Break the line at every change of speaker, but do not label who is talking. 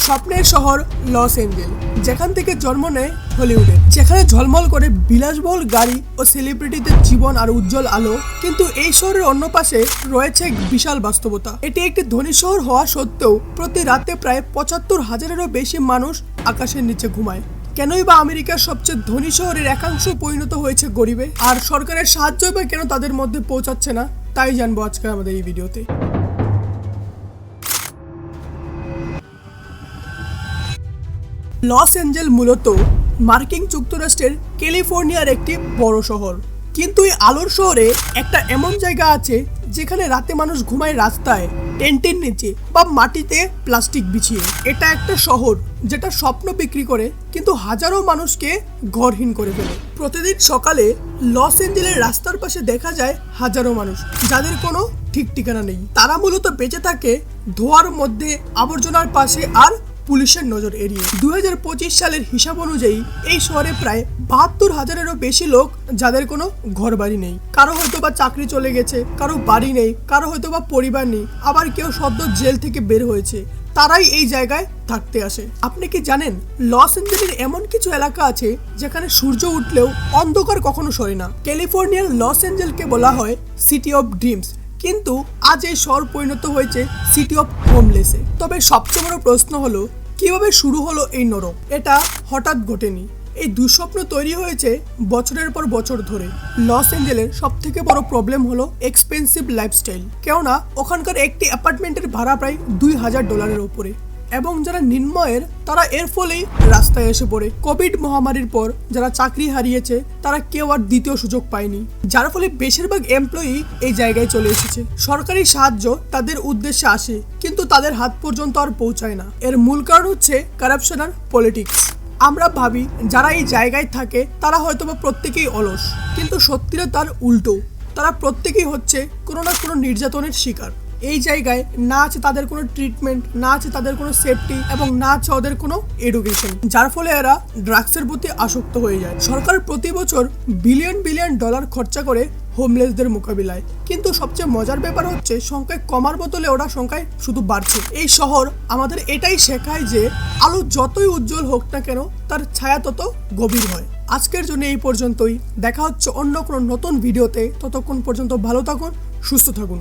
স্বপ্নের শহর loss Angel, যেখান থেকে জন্ম নেয় হলিউডে, যেখানে ঝলমল করে বিলাসবহুল গাড়ি ও সেলিব্রিটিদের জীবন আর উজ্জ্বল আলো। কিন্তু এই শহরের অন্য পাশে রয়েছে এক বিশাল বাস্তবতা। এটি একটি ধনী শহর হওয়া সত্ত্বেও প্রতি রাতে প্রায় ৭৫,০০০-এরও বেশি মানুষ আকাশের নিচে ঘুমায়। কেনই বা আমেরিকার সবচেয়ে ধনী শহরের একাংশ পরিণত হয়েছে গরিবে, আর সরকারের সাহায্যই বা কেন তাদের মধ্যে পৌঁছাচ্ছে না, তাই জানবো আজকে আমাদের এই ভিডিওতে। লস এঞ্জেল মূলত মার্কিন যুক্তরাষ্ট্রের ক্যালিফোর্নিয়ার একটি বড় শহর, কিন্তু এই আলোর শহরে একটা এমন জায়গা আছে যেখানে রাতে মানুষ ঘুমায় রাস্তায়, টেন্টের নিচে বা মাটিতে প্লাস্টিক বিছিয়ে। এটা একটা শহর যেটা স্বপ্ন বিক্রি করে কিন্তু হাজারো মানুষকে ঘরহীন করে ফেলে। প্রতিদিন সকালে লস এঞ্জেলের রাস্তার পাশে দেখা যায় হাজারো মানুষ যাদের কোনো ঠিক ঠিকানা নেই। তারা মূলত বেঁচে থাকে ধোঁয়ার মধ্যে, আবর্জনার পাশে আর পুলিশের নজর এড়িয়ে। ২০২৫ সালের হিসাব অনুযায়ী এই শহরে প্রায় ৭২,০০০-এরও বেশি লোক যাদের কোনো ঘর বাড়ি নেই। কারো হয়তো বা চাকরি চলে গেছে, কারো বাড়ি নেই, কারো হয়তো বা পরিবার নেই, আবার কেউ সদ্য জেল থেকে বের হয়েছে। তারাই এই জায়গায় থাকতে আসে। আপনি কি জানেন লস এঞ্জেলের এমন কিছু এলাকা আছে যেখানে সূর্য উঠলেও অন্ধকার কখনো সরে না। ক্যালিফোর্নিয়ার লস এঞ্জেলকে বলা হয় সিটি অফ ড্রিমস, কিন্তু আজ এই শহর পরিণত হয়েছে সিটি অফ হোমলেসে। তবে সবচেয়ে বড় প্রশ্ন হলো কিভাবে শুরু হলো এই নরক। এটা হঠাৎ ঘটেনি, এই দুঃস্বপ্ন তৈরি হয়েছে বছরের পর বছর ধরে। লস এঞ্জেলের সব থেকে বড় প্রবলেম হলো এক্সপেন্সিভ লাইফস্টাইল, কেননা ওখানকার একটি অ্যাপার্টমেন্টের ভাড়া প্রায় $২,০০০ উপরে, এবং যারা নিম্নয়ের তারা এর ফলেই রাস্তায় এসে পড়ে। কোভিড মহামারীর পর যারা চাকরি হারিয়েছে তারা কেউ আর দ্বিতীয় সুযোগ পায়নি, যার ফলে বেশিরভাগ এমপ্লয়ি এই জায়গায় চলে এসেছে। সরকারি সাহায্য তাদের উদ্দেশ্যে আসে কিন্তু তাদের হাত পর্যন্ত আর পৌঁছায় না। এর মূল কারণ হচ্ছে কারাপশন আর পলিটিক্স। আমরা ভাবি যারা এই জায়গায় থাকে তারা হয়তোবা প্রত্যেকেই অলস, কিন্তু সত্যিটা তার উল্টো। তারা প্রত্যেকেই হচ্ছে কোনো না কোনো নির্যাতনের শিকার। এই জায়গায় না আছে তাদের কোনো ট্রিটমেন্ট, না আছে তাদের কোনো সেফটি, এবং না আছে ওদের কোনো এডুকেশন, যার ফলে এরা ড্রাগসের প্রতি আসক্ত হয়ে যায়। সরকার প্রতি বছর বিলিয়ন ডলার খরচা করে হোমলেসদের মোকাবিলায়, কিন্তু সবচেয়ে মজার ব্যাপার হচ্ছে সংখ্যায় কমার বদলে ওরা সংখ্যায় শুধু বাড়ছে। এই শহর আমাদের এটাই শেখায় যে আলো যতই উজ্জ্বল হোক না কেন তার ছায়া তত গভীর হয়। আজকের জন্য এই পর্যন্তই, দেখা হচ্ছে অন্য কোনো নতুন ভিডিওতে। ততক্ষণ পর্যন্ত ভালো থাকুন, সুস্থ থাকুন।